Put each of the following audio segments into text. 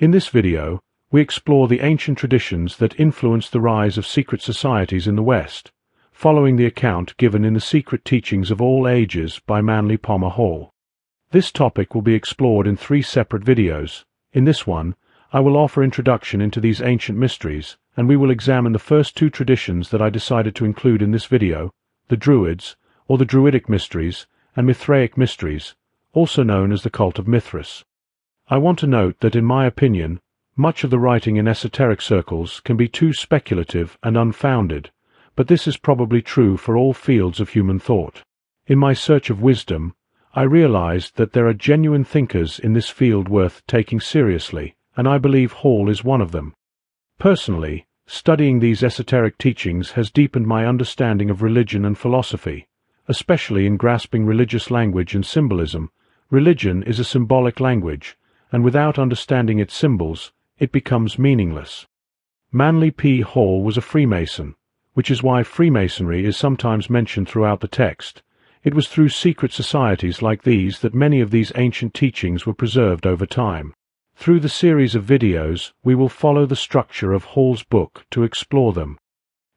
In this video, we explore the ancient traditions that influenced the rise of secret societies in the West, following the account given in the Secret Teachings of All Ages by Manly Palmer Hall. This topic will be explored in 3 separate videos. In this one, I will offer introduction into these ancient mysteries, and we will examine the first 2 traditions that I decided to include in this video, the Druids, or the Druidic mysteries, and Mithraic mysteries, also known as the cult of Mithras. I want to note that in my opinion, much of the writing in esoteric circles can be too speculative and unfounded, but this is probably true for all fields of human thought. In my search of wisdom, I realized that there are genuine thinkers in this field worth taking seriously, and I believe Hall is one of them. Personally, studying these esoteric teachings has deepened my understanding of religion and philosophy, especially in grasping religious language and symbolism. Religion is a symbolic language, and without understanding its symbols, it becomes meaningless. Manly P. Hall was a Freemason, which is why Freemasonry is sometimes mentioned throughout the text. It was through secret societies like these that many of these ancient teachings were preserved over time. Through the series of videos, we will follow the structure of Hall's book to explore them.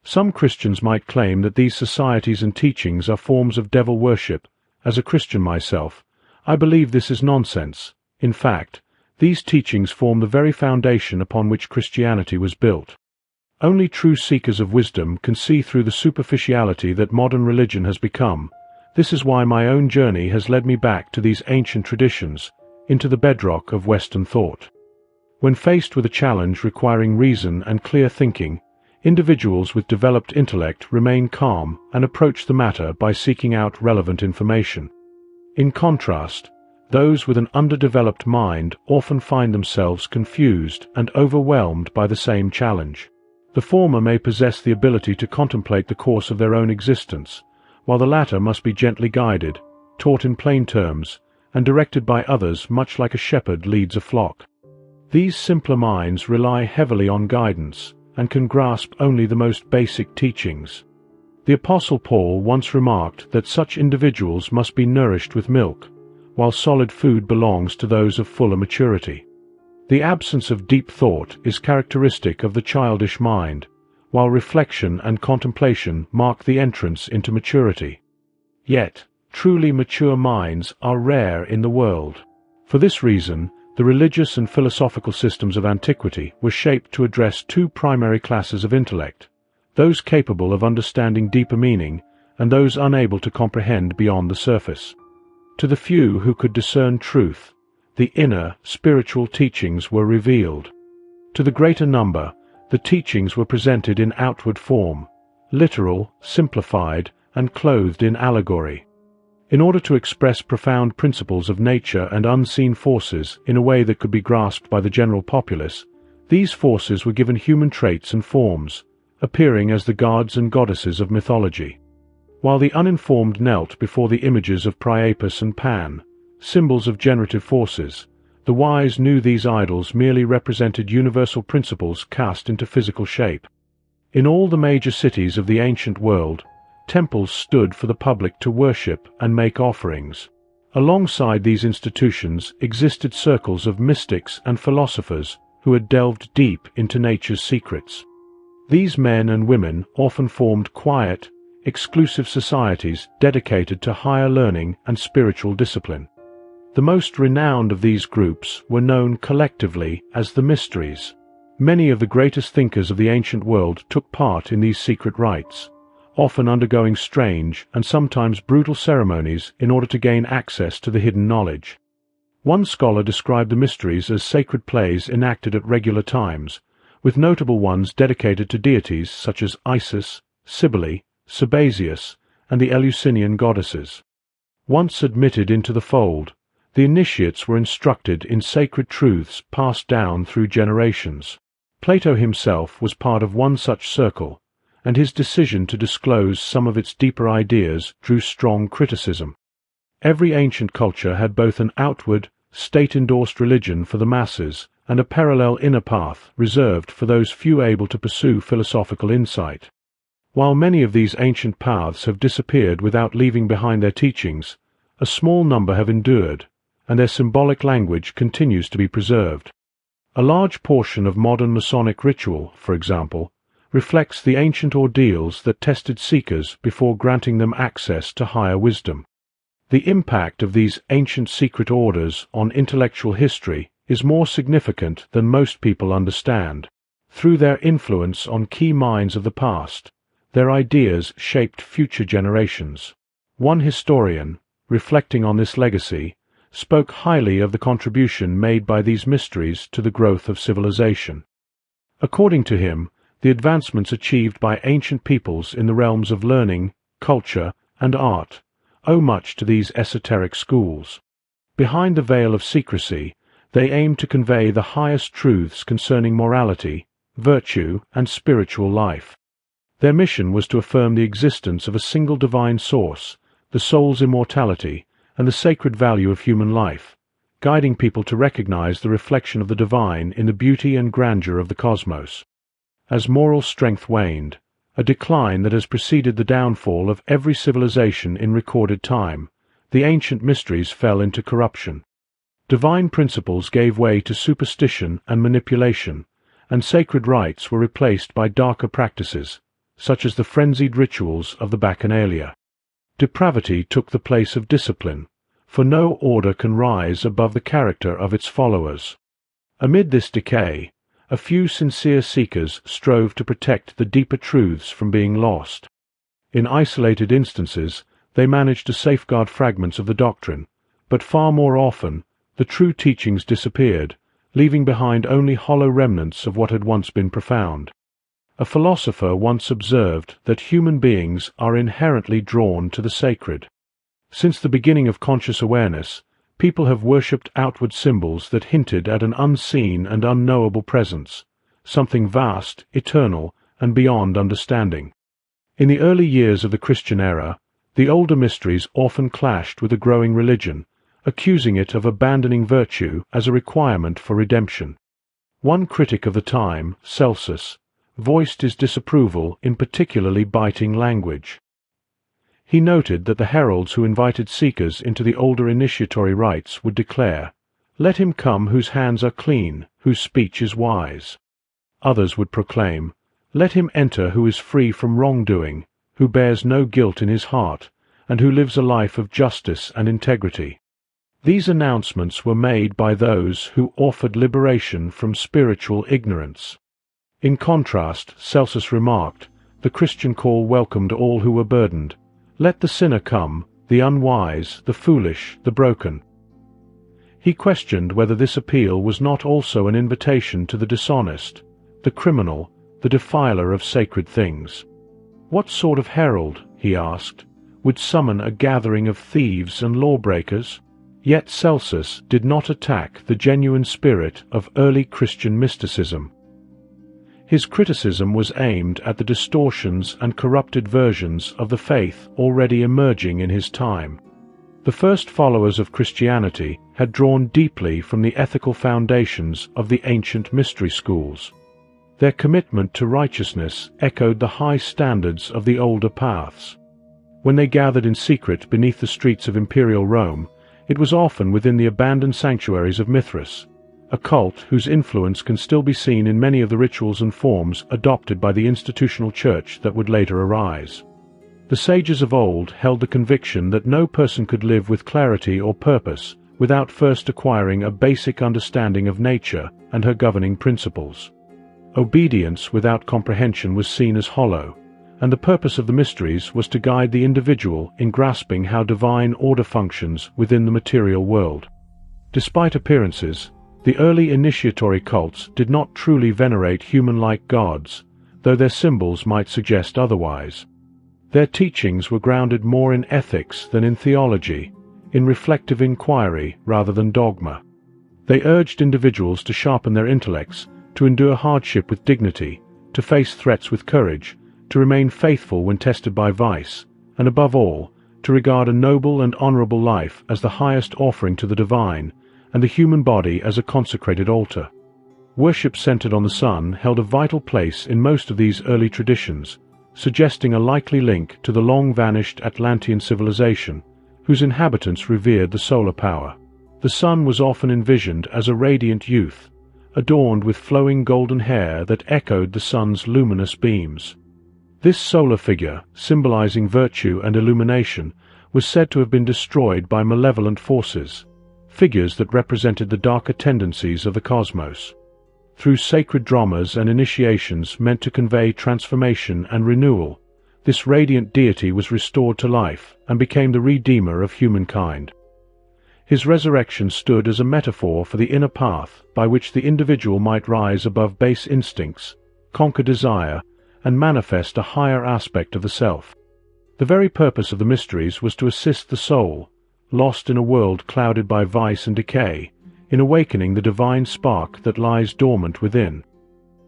Some Christians might claim that these societies and teachings are forms of devil worship. As a Christian myself, I believe this is nonsense. In fact, these teachings form the very foundation upon which Christianity was built. Only true seekers of wisdom can see through the superficiality that modern religion has become. This is why my own journey has led me back to these ancient traditions, into the bedrock of Western thought. When faced with a challenge requiring reason and clear thinking, individuals with developed intellect remain calm and approach the matter by seeking out relevant information. In contrast, those with an underdeveloped mind often find themselves confused and overwhelmed by the same challenge. The former may possess the ability to contemplate the course of their own existence, while the latter must be gently guided, taught in plain terms, and directed by others much like a shepherd leads a flock. These simpler minds rely heavily on guidance, and can grasp only the most basic teachings. The Apostle Paul once remarked that such individuals must be nourished with milk, while solid food belongs to those of fuller maturity. The absence of deep thought is characteristic of the childish mind, while reflection and contemplation mark the entrance into maturity. Yet, truly mature minds are rare in the world. For this reason, the religious and philosophical systems of antiquity were shaped to address 2 primary classes of intellect, those capable of understanding deeper meaning, and those unable to comprehend beyond the surface. To the few who could discern truth, the inner, spiritual teachings were revealed. To the greater number, the teachings were presented in outward form, literal, simplified, and clothed in allegory. In order to express profound principles of nature and unseen forces in a way that could be grasped by the general populace, these forces were given human traits and forms, appearing as the gods and goddesses of mythology. While the uninformed knelt before the images of Priapus and Pan, symbols of generative forces, the wise knew these idols merely represented universal principles cast into physical shape. In all the major cities of the ancient world, temples stood for the public to worship and make offerings. Alongside these institutions existed circles of mystics and philosophers who had delved deep into nature's secrets. These men and women often formed quiet, exclusive societies dedicated to higher learning and spiritual discipline. The most renowned of these groups were known collectively as the Mysteries. Many of the greatest thinkers of the ancient world took part in these secret rites, often undergoing strange and sometimes brutal ceremonies in order to gain access to the hidden knowledge. One scholar described the Mysteries as sacred plays enacted at regular times, with notable ones dedicated to deities such as Isis, Cybele, Sabazius, and the Eleusinian goddesses. Once admitted into the fold, the initiates were instructed in sacred truths passed down through generations. Plato himself was part of one such circle, and his decision to disclose some of its deeper ideas drew strong criticism. Every ancient culture had both an outward, state-endorsed religion for the masses and a parallel inner path reserved for those few able to pursue philosophical insight. While many of these ancient paths have disappeared without leaving behind their teachings, a small number have endured, and their symbolic language continues to be preserved. A large portion of modern Masonic ritual, for example, reflects the ancient ordeals that tested seekers before granting them access to higher wisdom. The impact of these ancient secret orders on intellectual history is more significant than most people understand. Through their influence on key minds of the past, their ideas shaped future generations. One historian, reflecting on this legacy, spoke highly of the contribution made by these mysteries to the growth of civilization. According to him, the advancements achieved by ancient peoples in the realms of learning, culture, and art owe much to these esoteric schools. Behind the veil of secrecy, they aim to convey the highest truths concerning morality, virtue, and spiritual life. Their mission was to affirm the existence of a single divine source, the soul's immortality, and the sacred value of human life, guiding people to recognize the reflection of the divine in the beauty and grandeur of the cosmos. As moral strength waned, a decline that has preceded the downfall of every civilization in recorded time, the ancient mysteries fell into corruption. Divine principles gave way to superstition and manipulation, and sacred rites were replaced by darker practices, such as the frenzied rituals of the Bacchanalia. Depravity took the place of discipline, for no order can rise above the character of its followers. Amid this decay, a few sincere seekers strove to protect the deeper truths from being lost. In isolated instances, they managed to safeguard fragments of the doctrine, but far more often, the true teachings disappeared, leaving behind only hollow remnants of what had once been profound. A philosopher once observed that human beings are inherently drawn to the sacred. Since the beginning of conscious awareness, people have worshipped outward symbols that hinted at an unseen and unknowable presence, something vast, eternal, and beyond understanding. In the early years of the Christian era, the older mysteries often clashed with the growing religion, accusing it of abandoning virtue as a requirement for redemption. One critic of the time, Celsus, voiced his disapproval in particularly biting language. He noted that the heralds who invited seekers into the older initiatory rites would declare, "Let him come whose hands are clean, whose speech is wise." Others would proclaim, "Let him enter who is free from wrongdoing, who bears no guilt in his heart, and who lives a life of justice and integrity." These announcements were made by those who offered liberation from spiritual ignorance. In contrast, Celsus remarked, the Christian call welcomed all who were burdened. "Let the sinner come, the unwise, the foolish, the broken." He questioned whether this appeal was not also an invitation to the dishonest, the criminal, the defiler of sacred things. What sort of herald, he asked, would summon a gathering of thieves and lawbreakers? Yet Celsus did not attack the genuine spirit of early Christian mysticism. His criticism was aimed at the distortions and corrupted versions of the faith already emerging in his time. The first followers of Christianity had drawn deeply from the ethical foundations of the ancient mystery schools. Their commitment to righteousness echoed the high standards of the older paths. When they gathered in secret beneath the streets of imperial Rome, it was often within the abandoned sanctuaries of Mithras, a cult whose influence can still be seen in many of the rituals and forms adopted by the institutional church that would later arise. The sages of old held the conviction that no person could live with clarity or purpose without first acquiring a basic understanding of nature and her governing principles. Obedience without comprehension was seen as hollow, and the purpose of the mysteries was to guide the individual in grasping how divine order functions within the material world. Despite appearances, the early initiatory cults did not truly venerate human-like gods, though their symbols might suggest otherwise. Their teachings were grounded more in ethics than in theology, in reflective inquiry rather than dogma. They urged individuals to sharpen their intellects, to endure hardship with dignity, to face threats with courage, to remain faithful when tested by vice, and above all, to regard a noble and honorable life as the highest offering to the divine, and the human body as a consecrated altar. Worship centered on the sun held a vital place in most of these early traditions, suggesting a likely link to the long-vanished Atlantean civilization, whose inhabitants revered the solar power. The sun was often envisioned as a radiant youth, adorned with flowing golden hair that echoed the sun's luminous beams. This solar figure, symbolizing virtue and illumination, was said to have been destroyed by malevolent forces, figures that represented the darker tendencies of the cosmos. Through sacred dramas and initiations meant to convey transformation and renewal, this radiant deity was restored to life and became the redeemer of humankind. His resurrection stood as a metaphor for the inner path by which the individual might rise above base instincts, conquer desire, and manifest a higher aspect of the self. The very purpose of the mysteries was to assist the soul, lost in a world clouded by vice and decay, in awakening the divine spark that lies dormant within.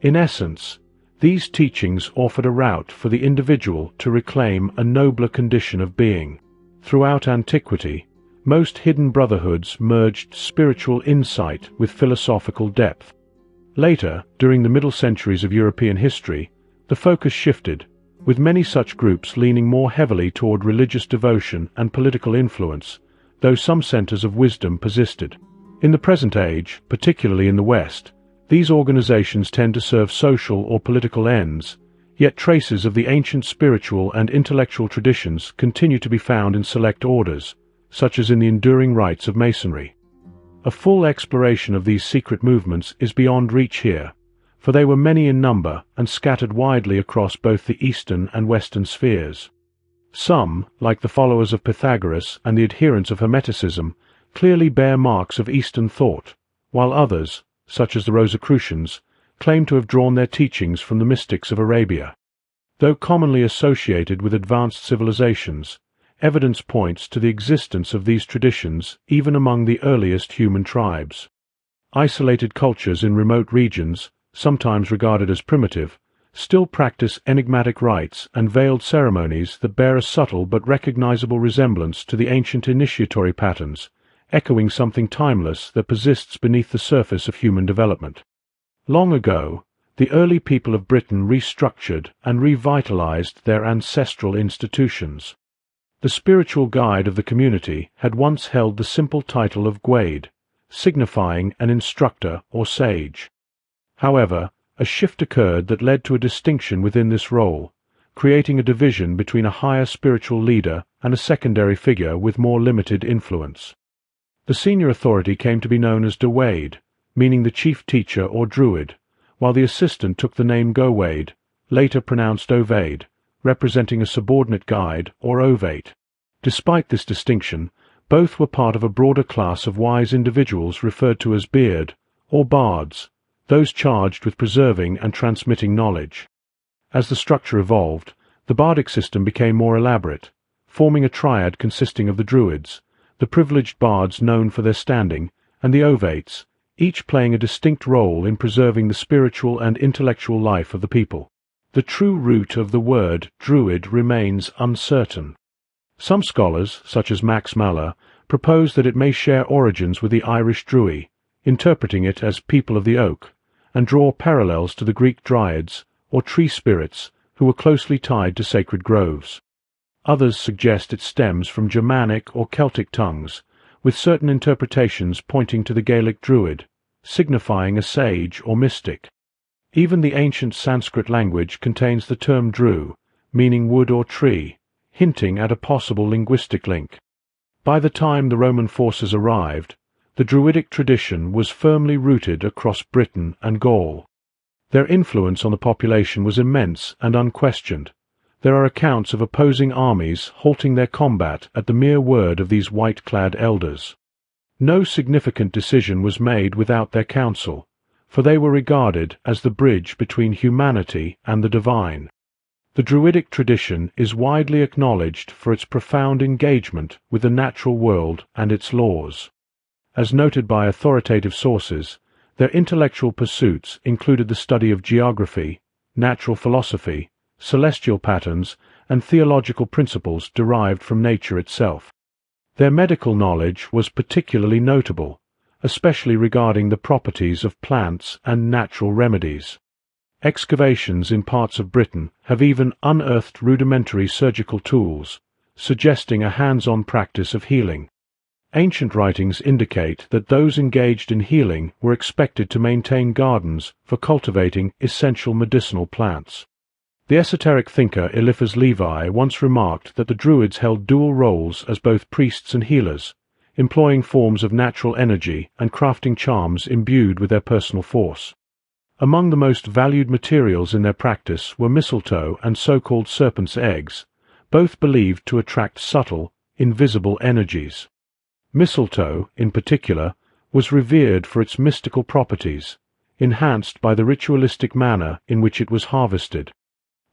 In essence, these teachings offered a route for the individual to reclaim a nobler condition of being. Throughout antiquity, most hidden brotherhoods merged spiritual insight with philosophical depth. Later, during the middle centuries of European history, the focus shifted, with many such groups leaning more heavily toward religious devotion and political influence, though some centers of wisdom persisted. In the present age, particularly in the West, these organizations tend to serve social or political ends, yet traces of the ancient spiritual and intellectual traditions continue to be found in select orders, such as in the enduring rites of Masonry. A full exploration of these secret movements is beyond reach here, for they were many in number and scattered widely across both the Eastern and Western spheres. Some, like the followers of Pythagoras and the adherents of Hermeticism, clearly bear marks of Eastern thought, while others, such as the Rosicrucians, claim to have drawn their teachings from the mystics of Arabia. Though commonly associated with advanced civilizations, evidence points to the existence of these traditions even among the earliest human tribes. Isolated cultures in remote regions, sometimes regarded as primitive, still practice enigmatic rites and veiled ceremonies that bear a subtle but recognizable resemblance to the ancient initiatory patterns, echoing something timeless that persists beneath the surface of human development. Long ago, the early people of Britain restructured and revitalized their ancestral institutions. The spiritual guide of the community had once held the simple title of Gwade, signifying an instructor or sage. However, a shift occurred that led to a distinction within this role, creating a division between a higher spiritual leader and a secondary figure with more limited influence. The senior authority came to be known as Dewade, meaning the chief teacher or druid, while the assistant took the name Gowade, later pronounced Ovade, representing a subordinate guide or ovate. Despite this distinction, both were part of a broader class of wise individuals referred to as beard, or bards, those charged with preserving and transmitting knowledge. As the structure evolved, the bardic system became more elaborate, forming a triad consisting of the Druids, the privileged bards known for their standing, and the ovates, each playing a distinct role in preserving the spiritual and intellectual life of the people. The true root of the word druid remains uncertain. Some scholars, such as Max Muller, propose that it may share origins with the Irish Druid, interpreting it as people of the oak, and draw parallels to the Greek Dryads, or tree spirits, who were closely tied to sacred groves. Others suggest it stems from Germanic or Celtic tongues, with certain interpretations pointing to the Gaelic Druid, signifying a sage or mystic. Even the ancient Sanskrit language contains the term dru, meaning wood or tree, hinting at a possible linguistic link. By the time the Roman forces arrived, the Druidic tradition was firmly rooted across Britain and Gaul. Their influence on the population was immense and unquestioned. There are accounts of opposing armies halting their combat at the mere word of these white-clad elders. No significant decision was made without their counsel, for they were regarded as the bridge between humanity and the divine. The Druidic tradition is widely acknowledged for its profound engagement with the natural world and its laws. As noted by authoritative sources, their intellectual pursuits included the study of geography, natural philosophy, celestial patterns, and theological principles derived from nature itself. Their medical knowledge was particularly notable, especially regarding the properties of plants and natural remedies. Excavations in parts of Britain have even unearthed rudimentary surgical tools, suggesting a hands-on practice of healing. Ancient writings indicate that those engaged in healing were expected to maintain gardens for cultivating essential medicinal plants. The esoteric thinker Eliphas Levi once remarked that the Druids held dual roles as both priests and healers, employing forms of natural energy and crafting charms imbued with their personal force. Among the most valued materials in their practice were mistletoe and so-called serpent's eggs, both believed to attract subtle, invisible energies. Mistletoe, in particular, was revered for its mystical properties, enhanced by the ritualistic manner in which it was harvested.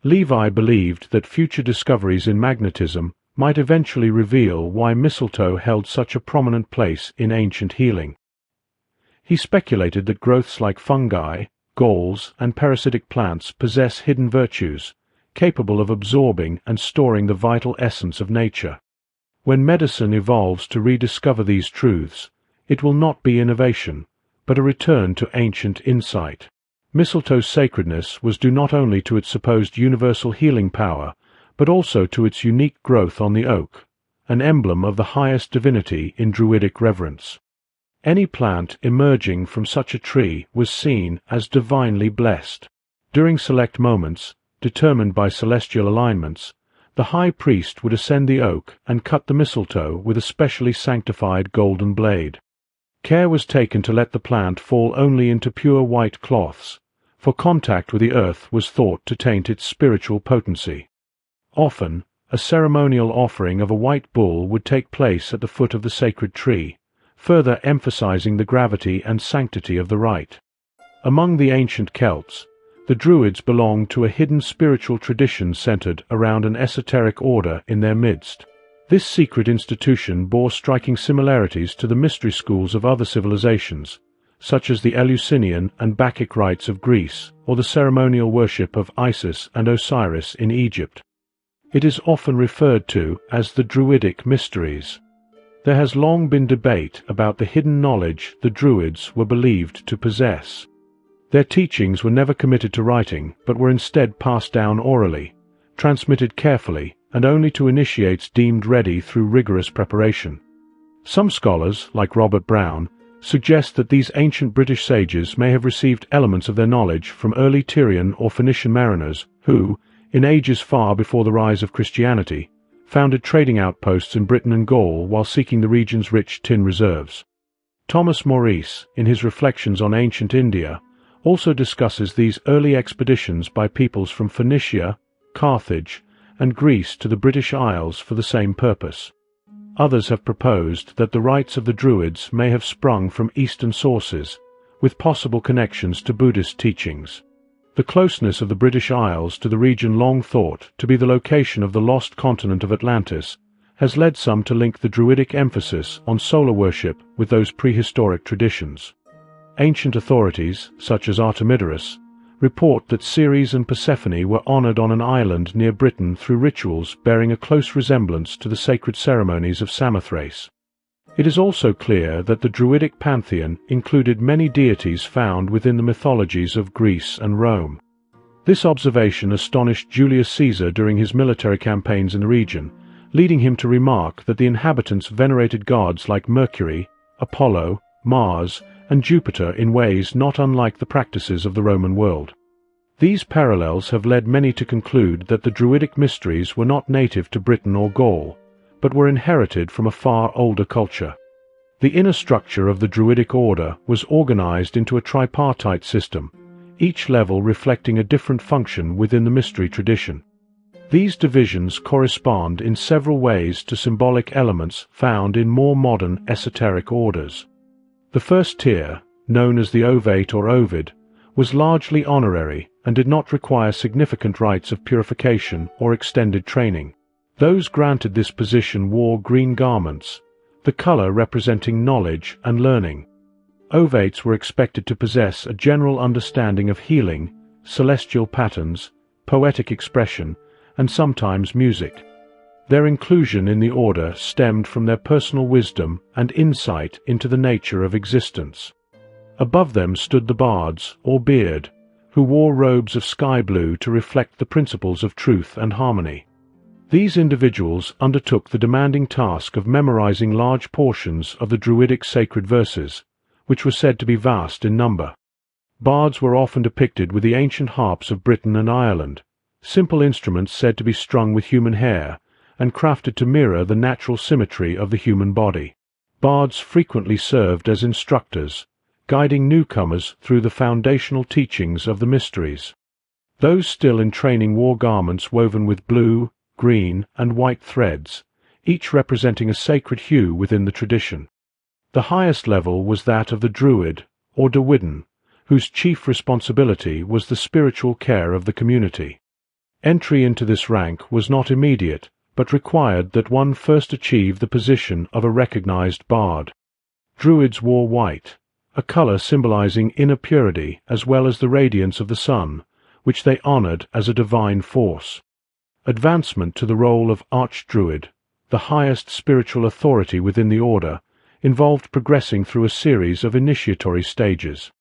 Levi believed that future discoveries in magnetism might eventually reveal why mistletoe held such a prominent place in ancient healing. He speculated that growths like fungi, galls, and parasitic plants possess hidden virtues, capable of absorbing and storing the vital essence of nature. When medicine evolves to rediscover these truths, it will not be innovation, but a return to ancient insight. Mistletoe's sacredness was due not only to its supposed universal healing power, but also to its unique growth on the oak, an emblem of the highest divinity in Druidic reverence. Any plant emerging from such a tree was seen as divinely blessed. During select moments, determined by celestial alignments, the high priest would ascend the oak and cut the mistletoe with a specially sanctified golden blade. Care was taken to let the plant fall only into pure white cloths, for contact with the earth was thought to taint its spiritual potency. Often, a ceremonial offering of a white bull would take place at the foot of the sacred tree, further emphasizing the gravity and sanctity of the rite. Among the ancient Celts, the Druids belonged to a hidden spiritual tradition centered around an esoteric order in their midst. This secret institution bore striking similarities to the mystery schools of other civilizations, such as the Eleusinian and Bacchic rites of Greece or the ceremonial worship of Isis and Osiris in Egypt. It is often referred to as the Druidic mysteries. There has long been debate about the hidden knowledge the Druids were believed to possess. Their teachings were never committed to writing, but were instead passed down orally, transmitted carefully, and only to initiates deemed ready through rigorous preparation. Some scholars, like Robert Brown, suggest that these ancient British sages may have received elements of their knowledge from early Tyrian or Phoenician mariners who, in ages far before the rise of Christianity, founded trading outposts in Britain and Gaul while seeking the region's rich tin reserves. Thomas Maurice, in his Reflections on Ancient India, also discusses these early expeditions by peoples from Phoenicia, Carthage, and Greece to the British Isles for the same purpose. Others have proposed that the rites of the Druids may have sprung from Eastern sources, with possible connections to Buddhist teachings. The closeness of the British Isles to the region long thought to be the location of the lost continent of Atlantis has led some to link the Druidic emphasis on solar worship with those prehistoric traditions. Ancient authorities, such as Artemidorus, report that Ceres and Persephone were honored on an island near Britain through rituals bearing a close resemblance to the sacred ceremonies of Samothrace. It is also clear that the Druidic pantheon included many deities found within the mythologies of Greece and Rome. This observation astonished Julius Caesar during his military campaigns in the region, leading him to remark that the inhabitants venerated gods like Mercury, Apollo, Mars, and Jupiter in ways not unlike the practices of the Roman world. These parallels have led many to conclude that the Druidic mysteries were not native to Britain or Gaul, but were inherited from a far older culture. The inner structure of the Druidic order was organized into a tripartite system, each level reflecting a different function within the mystery tradition. These divisions correspond in several ways to symbolic elements found in more modern esoteric orders. The first tier, known as the ovate or ovid, was largely honorary and did not require significant rites of purification or extended training. Those granted this position wore green garments, the color representing knowledge and learning. Ovates were expected to possess a general understanding of healing, celestial patterns, poetic expression, and sometimes music. Their inclusion in the order stemmed from their personal wisdom and insight into the nature of existence. Above them stood the bards, or beard, who wore robes of sky blue to reflect the principles of truth and harmony. These individuals undertook the demanding task of memorizing large portions of the Druidic sacred verses, which were said to be vast in number. Bards were often depicted with the ancient harps of Britain and Ireland, simple instruments said to be strung with human hair and crafted to mirror the natural symmetry of the human body. Bards frequently served as instructors, guiding newcomers through the foundational teachings of the mysteries. Those still in training wore garments woven with blue, green, and white threads, each representing a sacred hue within the tradition. The highest level was that of the Druid, or Druidan, whose chief responsibility was the spiritual care of the community. Entry into this rank was not immediate, but required that one first achieve the position of a recognized bard. Druids wore white, a color symbolizing inner purity as well as the radiance of the sun, which they honored as a divine force. Advancement to the role of Archdruid, the highest spiritual authority within the order, involved progressing through a series of initiatory stages.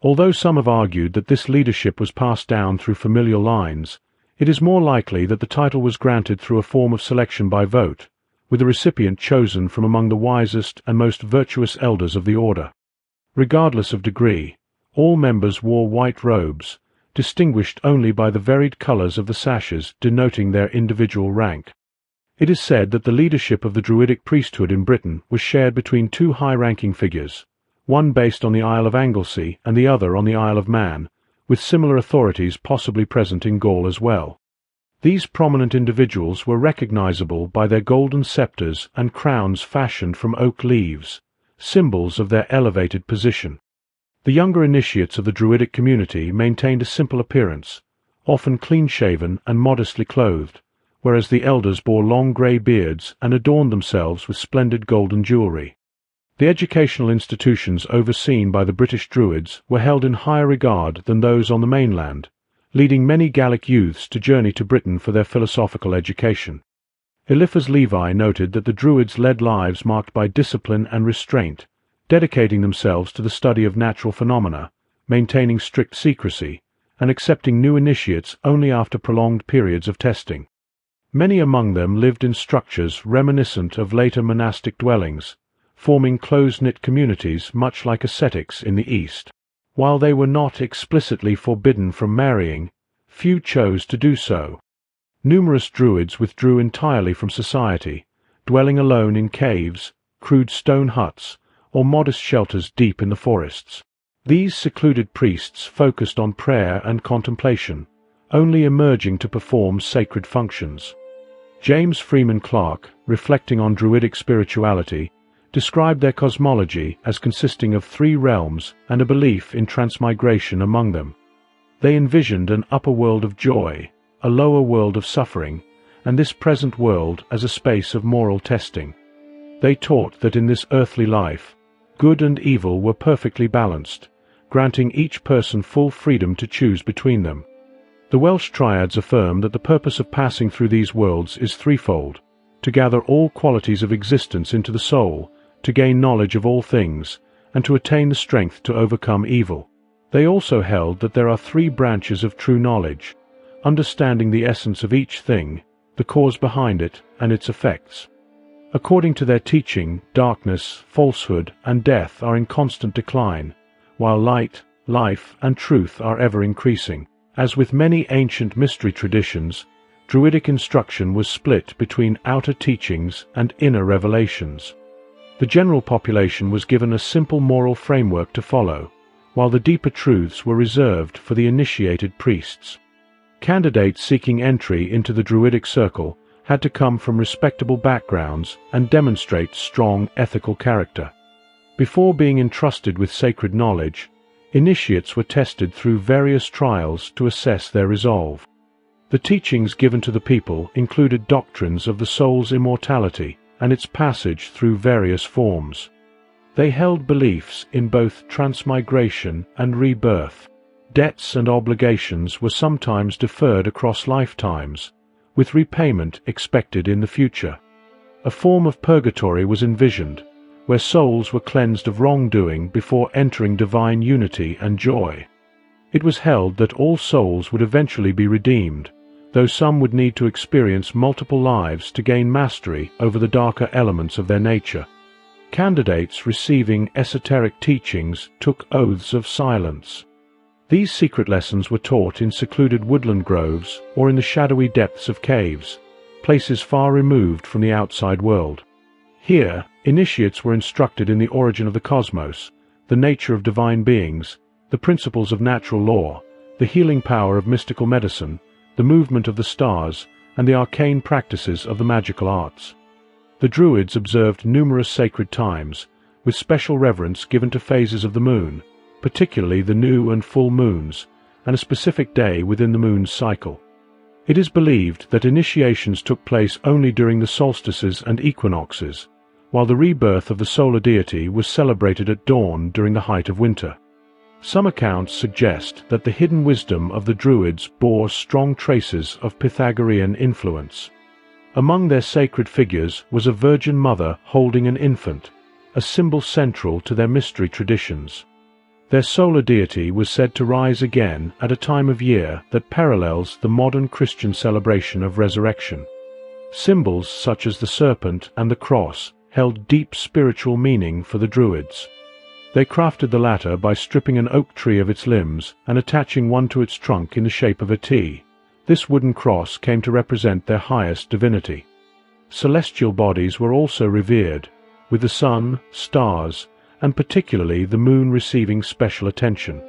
Although some have argued that this leadership was passed down through familial lines, it is more likely that the title was granted through a form of selection by vote, with the recipient chosen from among the wisest and most virtuous elders of the order. Regardless of degree, all members wore white robes, distinguished only by the varied colors of the sashes denoting their individual rank. It is said that the leadership of the Druidic priesthood in Britain was shared between two high-ranking figures, one based on the Isle of Anglesey and the other on the Isle of Man, with similar authorities possibly present in Gaul as well. These prominent individuals were recognizable by their golden scepters and crowns fashioned from oak leaves, symbols of their elevated position. The younger initiates of the Druidic community maintained a simple appearance, often clean-shaven and modestly clothed, whereas the elders bore long grey beards and adorned themselves with splendid golden jewellery. The educational institutions overseen by the British Druids were held in higher regard than those on the mainland, leading many Gallic youths to journey to Britain for their philosophical education. Eliphas Levi noted that the Druids led lives marked by discipline and restraint, dedicating themselves to the study of natural phenomena, maintaining strict secrecy, and accepting new initiates only after prolonged periods of testing. Many among them lived in structures reminiscent of later monastic dwellings, forming close-knit communities much like ascetics in the East. While they were not explicitly forbidden from marrying, few chose to do so. Numerous Druids withdrew entirely from society, dwelling alone in caves, crude stone huts, or modest shelters deep in the forests. These secluded priests focused on prayer and contemplation, only emerging to perform sacred functions. James Freeman Clarke, reflecting on Druidic spirituality, described their cosmology as consisting of 3 realms and a belief in transmigration among them. They envisioned an upper world of joy, a lower world of suffering, and this present world as a space of moral testing. They taught that in this earthly life, good and evil were perfectly balanced, granting each person full freedom to choose between them. The Welsh triads affirm that the purpose of passing through these worlds is threefold: to gather all qualities of existence into the soul, to gain knowledge of all things, and to attain the strength to overcome evil. They also held that there are 3 branches of true knowledge: understanding the essence of each thing, the cause behind it, and its effects. According to their teaching, darkness, falsehood, and death are in constant decline, while light, life, and truth are ever increasing. As with many ancient mystery traditions, Druidic instruction was split between outer teachings and inner revelations. The general population was given a simple moral framework to follow, while the deeper truths were reserved for the initiated priests. Candidates seeking entry into the Druidic circle had to come from respectable backgrounds and demonstrate strong ethical character. Before being entrusted with sacred knowledge, initiates were tested through various trials to assess their resolve. The teachings given to the people included doctrines of the soul's immortality and its passage through various forms. They held beliefs in both transmigration and rebirth. Debts and obligations were sometimes deferred across lifetimes, with repayment expected in the future. A form of purgatory was envisioned, where souls were cleansed of wrongdoing before entering divine unity and joy. It was held that all souls would eventually be redeemed, though some would need to experience multiple lives to gain mastery over the darker elements of their nature. Candidates receiving esoteric teachings took oaths of silence. These secret lessons were taught in secluded woodland groves or in the shadowy depths of caves, places far removed from the outside world. Here, initiates were instructed in the origin of the cosmos, the nature of divine beings, the principles of natural law, the healing power of mystical medicine, the movement of the stars, and the arcane practices of the magical arts. The Druids observed numerous sacred times, with special reverence given to phases of the moon, particularly the new and full moons, and a specific day within the moon's cycle. It is believed that initiations took place only during the solstices and equinoxes, while the rebirth of the solar deity was celebrated at dawn during the height of winter. Some accounts suggest that the hidden wisdom of the Druids bore strong traces of Pythagorean influence. Among their sacred figures was a Virgin Mother holding an infant, a symbol central to their mystery traditions. Their solar deity was said to rise again at a time of year that parallels the modern Christian celebration of resurrection. Symbols such as the serpent and the cross held deep spiritual meaning for the Druids. They crafted the latter by stripping an oak tree of its limbs and attaching one to its trunk in the shape of a T. This wooden cross came to represent their highest divinity. Celestial bodies were also revered, with the sun, stars, and particularly the moon receiving special attention.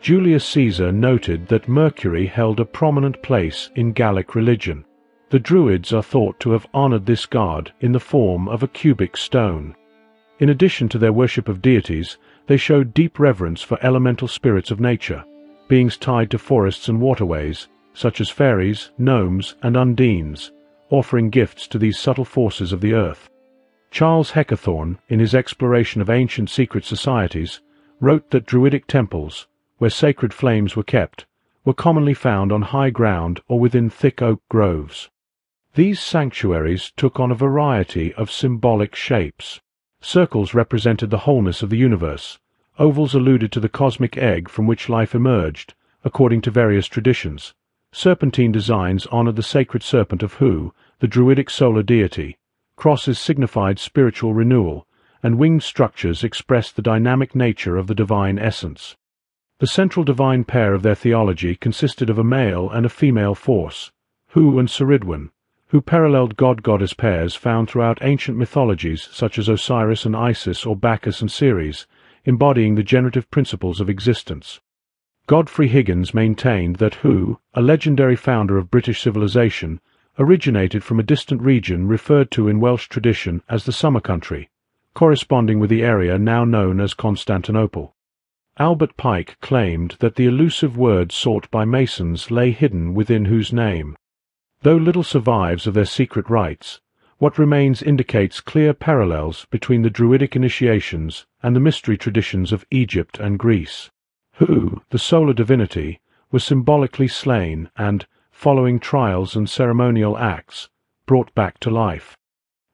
Julius Caesar noted that Mercury held a prominent place in Gallic religion. The Druids are thought to have honored this god in the form of a cubic stone. In addition to their worship of deities, they showed deep reverence for elemental spirits of nature, beings tied to forests and waterways, such as fairies, gnomes, and undines, offering gifts to these subtle forces of the earth. Charles Heckathorn, in his exploration of ancient secret societies, wrote that Druidic temples, where sacred flames were kept, were commonly found on high ground or within thick oak groves. These sanctuaries took on a variety of symbolic shapes. Circles represented the wholeness of the universe. Ovals alluded to the cosmic egg from which life emerged, according to various traditions. Serpentine designs honored the sacred serpent of Hu, the Druidic solar deity. Crosses signified spiritual renewal, and winged structures expressed the dynamic nature of the divine essence. The central divine pair of their theology consisted of a male and a female force, Hu and Ceridwen, who paralleled god-goddess pairs found throughout ancient mythologies such as Osiris and Isis or Bacchus and Ceres, embodying the generative principles of existence. Godfrey Higgins maintained that Hu, a legendary founder of British civilization, originated from a distant region referred to in Welsh tradition as the Summer Country, corresponding with the area now known as Constantinople. Albert Pike claimed that the elusive word sought by Masons lay hidden within Hu's name. Though little survives of their secret rites, what remains indicates clear parallels between the Druidic initiations and the mystery traditions of Egypt and Greece. Hu, the solar divinity, was symbolically slain and, following trials and ceremonial acts, brought back to life.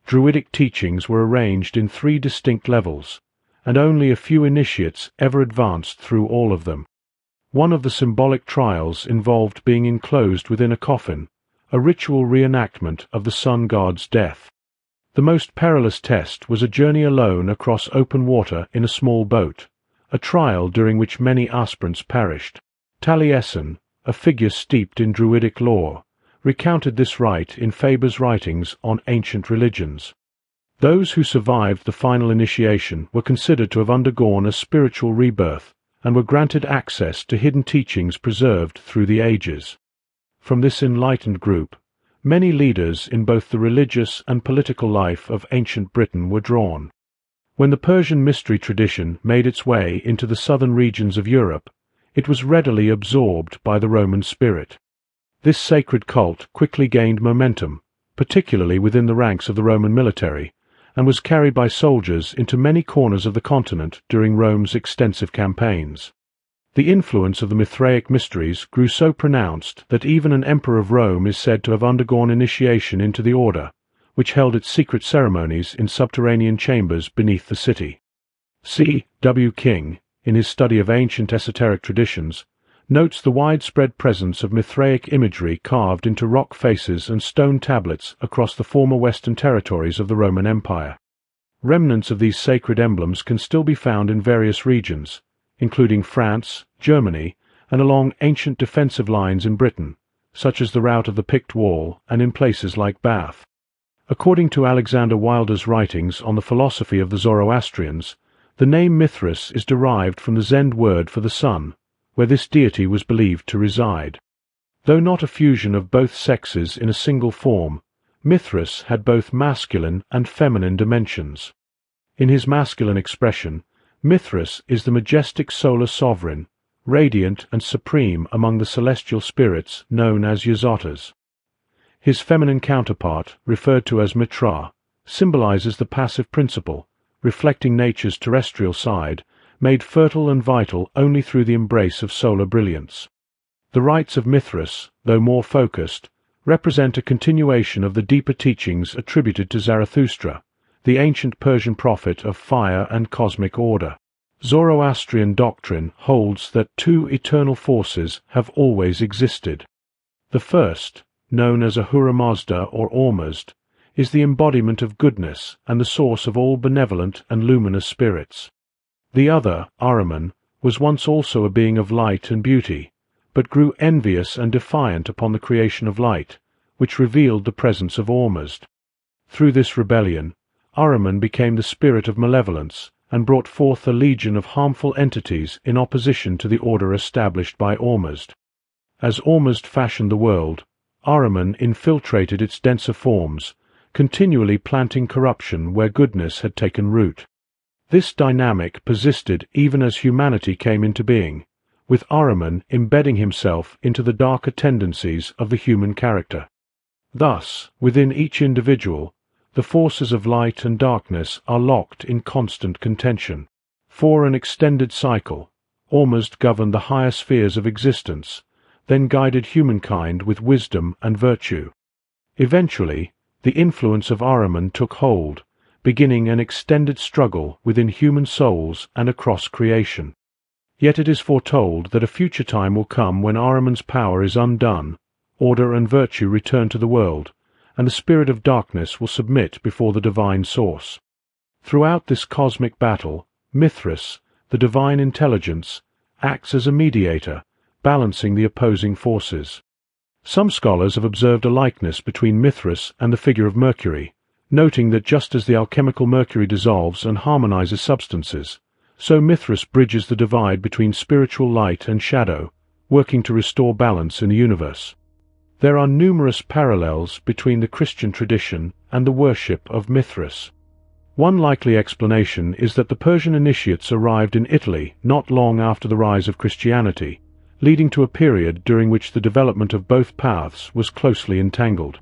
Druidic teachings were arranged in 3 distinct levels, and only a few initiates ever advanced through all of them. One of the symbolic trials involved being enclosed within a coffin, a ritual reenactment of the sun god's death. The most perilous test was a journey alone across open water in a small boat, a trial during which many aspirants perished. Taliesin, a figure steeped in Druidic lore, recounted this rite in Faber's writings on ancient religions. Those who survived the final initiation were considered to have undergone a spiritual rebirth and were granted access to hidden teachings preserved through the ages. From this enlightened group, many leaders in both the religious and political life of ancient Britain were drawn. When the Persian mystery tradition made its way into the southern regions of Europe, it was readily absorbed by the Roman spirit. This sacred cult quickly gained momentum, particularly within the ranks of the Roman military, and was carried by soldiers into many corners of the continent during Rome's extensive campaigns. The influence of the Mithraic mysteries grew so pronounced that even an emperor of Rome is said to have undergone initiation into the order, which held its secret ceremonies in subterranean chambers beneath the city. C. W. King, in his study of ancient esoteric traditions, notes the widespread presence of Mithraic imagery carved into rock faces and stone tablets across the former western territories of the Roman Empire. Remnants of these sacred emblems can still be found in various regions, including France, Germany, and along ancient defensive lines in Britain, such as the route of the Pict Wall, and in places like Bath. According to Alexander Wilder's writings on the philosophy of the Zoroastrians, the name Mithras is derived from the Zend word for the sun, where this deity was believed to reside. Though not a fusion of both sexes in a single form, Mithras had both masculine and feminine dimensions. In his masculine expression, Mithras is the majestic solar sovereign, radiant and supreme among the celestial spirits known as Yazotas. His feminine counterpart, referred to as Mithra, symbolizes the passive principle, reflecting nature's terrestrial side, made fertile and vital only through the embrace of solar brilliance. The rites of Mithras, though more focused, represent a continuation of the deeper teachings attributed to Zarathustra, the ancient Persian prophet of fire and cosmic order. Zoroastrian doctrine holds that two eternal forces have always existed. The first, known as Ahura Mazda or Ormuzd, is the embodiment of goodness and the source of all benevolent and luminous spirits. The other, Ahriman, was once also a being of light and beauty, but grew envious and defiant upon the creation of light, which revealed the presence of Ormuzd. Through this rebellion, Ahriman became the spirit of malevolence and brought forth a legion of harmful entities in opposition to the order established by Ormuzd. As Ormuzd fashioned the world, Ahriman infiltrated its denser forms, continually planting corruption where goodness had taken root. This dynamic persisted even as humanity came into being, with Ahriman embedding himself into the darker tendencies of the human character. Thus, within each individual, the forces of light and darkness are locked in constant contention. For an extended cycle, Ormuzd governed the higher spheres of existence, then guided humankind with wisdom and virtue. Eventually, the influence of Ahriman took hold, beginning an extended struggle within human souls and across creation. Yet it is foretold that a future time will come when Ahriman's power is undone, order and virtue return to the world, and the spirit of darkness will submit before the divine source. Throughout this cosmic battle, Mithras, the divine intelligence, acts as a mediator, balancing the opposing forces. Some scholars have observed a likeness between Mithras and the figure of Mercury, noting that just as the alchemical mercury dissolves and harmonizes substances, so Mithras bridges the divide between spiritual light and shadow, working to restore balance in the universe. There are numerous parallels between the Christian tradition and the worship of Mithras. One likely explanation is that the Persian initiates arrived in Italy not long after the rise of Christianity, leading to a period during which the development of both paths was closely entangled.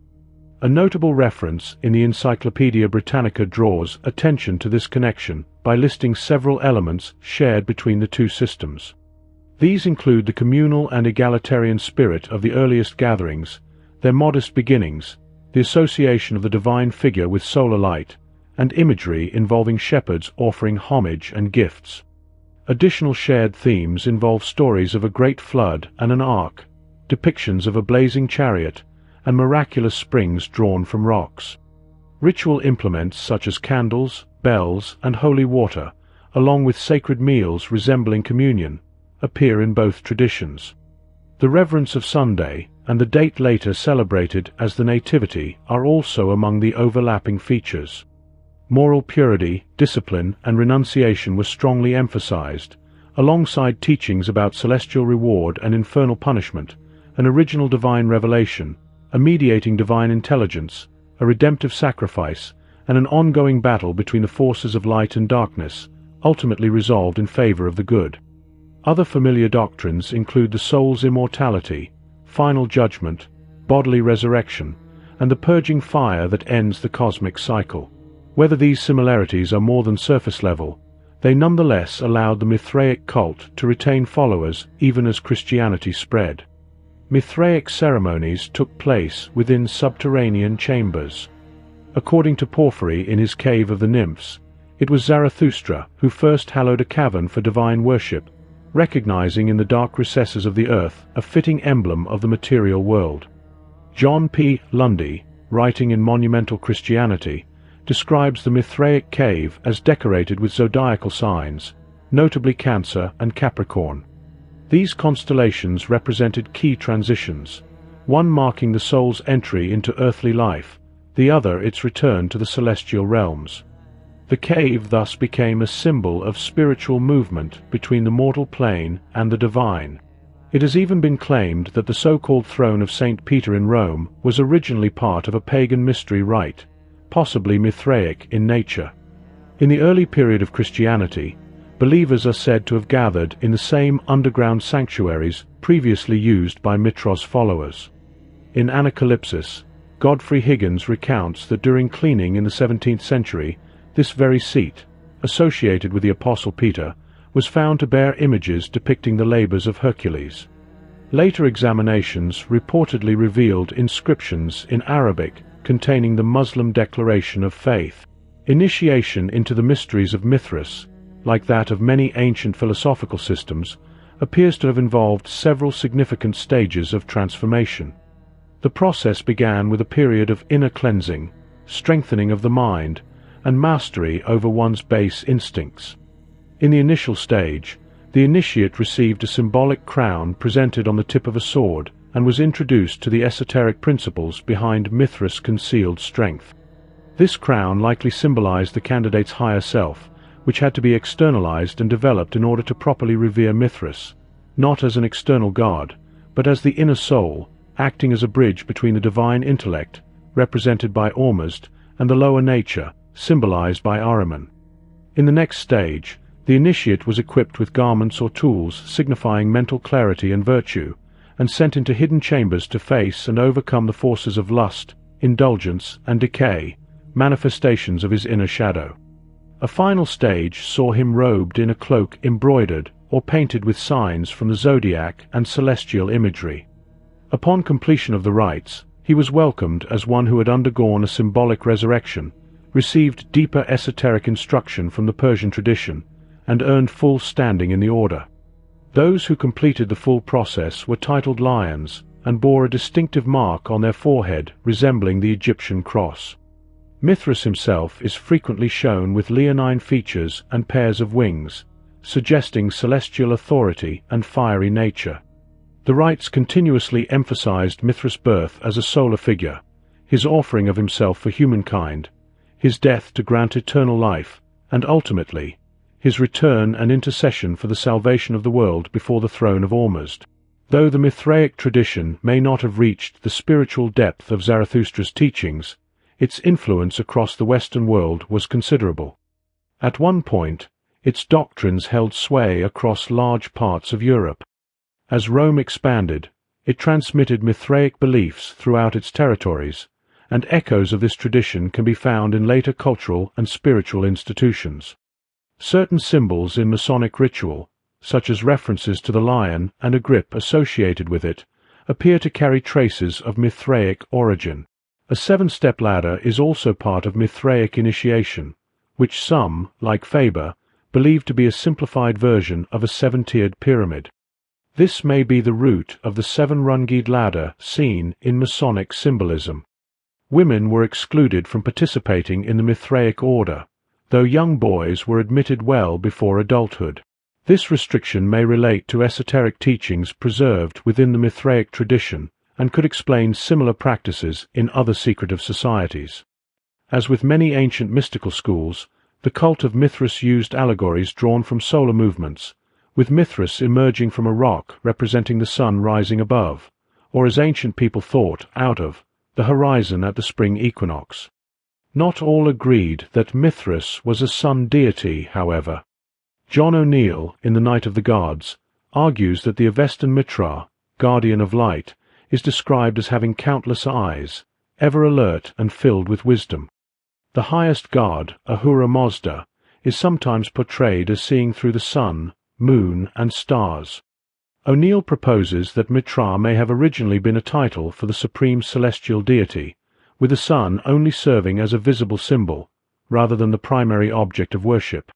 A notable reference in the Encyclopaedia Britannica draws attention to this connection by listing several elements shared between the two systems. These include the communal and egalitarian spirit of the earliest gatherings, their modest beginnings, the association of the divine figure with solar light, and imagery involving shepherds offering homage and gifts. Additional shared themes involve stories of a great flood and an ark, depictions of a blazing chariot, and miraculous springs drawn from rocks. Ritual implements such as candles, bells, and holy water, along with sacred meals resembling communion, appear in both traditions. The reverence of Sunday and the date later celebrated as the Nativity are also among the overlapping features. Moral purity, discipline, and renunciation were strongly emphasized, alongside teachings about celestial reward and infernal punishment, an original divine revelation, a mediating divine intelligence, a redemptive sacrifice, and an ongoing battle between the forces of light and darkness, ultimately resolved in favor of the good. Other familiar doctrines include the soul's immortality, final judgment, bodily resurrection, and the purging fire that ends the cosmic cycle. Whether these similarities are more than surface level, they nonetheless allowed the Mithraic cult to retain followers even as Christianity spread. Mithraic ceremonies took place within subterranean chambers. According to Porphyry in his Cave of the Nymphs, it was Zarathustra who first hallowed a cavern for divine worship, recognizing in the dark recesses of the earth a fitting emblem of the material world. John P. Lundy, writing in Monumental Christianity, describes the Mithraic cave as decorated with zodiacal signs, notably Cancer and Capricorn. These constellations represented key transitions, one marking the soul's entry into earthly life, the other its return to the celestial realms. The cave thus became a symbol of spiritual movement between the mortal plane and the divine. It has even been claimed that the so-called throne of St. Peter in Rome was originally part of a pagan mystery rite, possibly Mithraic in nature. In the early period of Christianity, believers are said to have gathered in the same underground sanctuaries previously used by Mithras followers. In Anacalypsis, Godfrey Higgins recounts that during cleaning in the 17th century, this very seat, associated with the Apostle Peter, was found to bear images depicting the labors of Hercules. Later examinations reportedly revealed inscriptions in Arabic containing the Muslim declaration of faith. Initiation into the mysteries of Mithras, like that of many ancient philosophical systems, appears to have involved several significant stages of transformation. The process began with a period of inner cleansing, strengthening of the mind, and mastery over one's base instincts. In the initial stage, the initiate received a symbolic crown presented on the tip of a sword and was introduced to the esoteric principles behind Mithras' concealed strength. This crown likely symbolized the candidate's higher self, which had to be externalized and developed in order to properly revere Mithras, not as an external god, but as the inner soul, acting as a bridge between the divine intellect, represented by Ormuzd, and the lower nature, symbolized by Ahriman. In the next stage, the initiate was equipped with garments or tools signifying mental clarity and virtue, and sent into hidden chambers to face and overcome the forces of lust, indulgence, and decay, manifestations of his inner shadow. A final stage saw him robed in a cloak embroidered or painted with signs from the zodiac and celestial imagery. Upon completion of the rites, he was welcomed as one who had undergone a symbolic resurrection, received deeper esoteric instruction from the Persian tradition, and earned full standing in the order. Those who completed the full process were titled lions and bore a distinctive mark on their forehead resembling the Egyptian cross. Mithras himself is frequently shown with leonine features and pairs of wings, suggesting celestial authority and fiery nature. The rites continuously emphasized Mithras' birth as a solar figure, his offering of himself for humankind, his death to grant eternal life, and ultimately, his return and intercession for the salvation of the world before the throne of Ormuzd. Though the Mithraic tradition may not have reached the spiritual depth of Zarathustra's teachings, its influence across the Western world was considerable. At one point, its doctrines held sway across large parts of Europe. As Rome expanded, it transmitted Mithraic beliefs throughout its territories, and echoes of this tradition can be found in later cultural and spiritual institutions. Certain symbols in Masonic ritual, such as references to the lion and a grip associated with it, appear to carry traces of Mithraic origin. A 7-step ladder is also part of Mithraic initiation, which some, like Faber, believe to be a simplified version of a 7-tiered pyramid. This may be the root of the 7-runged ladder seen in Masonic symbolism. Women were excluded from participating in the Mithraic order, though young boys were admitted well before adulthood. This restriction may relate to esoteric teachings preserved within the Mithraic tradition and could explain similar practices in other secretive societies. As with many ancient mystical schools, the cult of Mithras used allegories drawn from solar movements, with Mithras emerging from a rock representing the sun rising above, or as ancient people thought, out of, the horizon at the spring equinox. Not all agreed that Mithras was a sun deity, however. John O'Neill, in The Night of the Gods, argues that the Avestan Mithra, guardian of light, is described as having countless eyes, ever alert and filled with wisdom. The highest god, Ahura Mazda, is sometimes portrayed as seeing through the sun, moon, and stars. O'Neill proposes that Mithra may have originally been a title for the supreme celestial deity, with the sun only serving as a visible symbol, rather than the primary object of worship.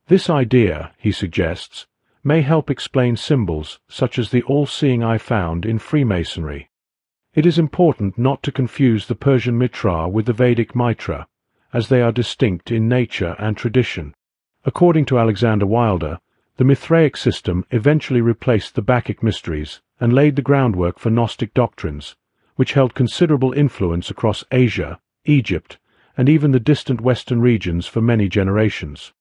This idea, he suggests, may help explain symbols such as the all-seeing eye found in Freemasonry. It is important not to confuse the Persian Mitra with the Vedic Mitra, as they are distinct in nature and tradition. According to Alexander Wilder, the Mithraic system eventually replaced the Bacchic mysteries and laid the groundwork for Gnostic doctrines, which held considerable influence across Asia, Egypt, and even the distant western regions for many generations.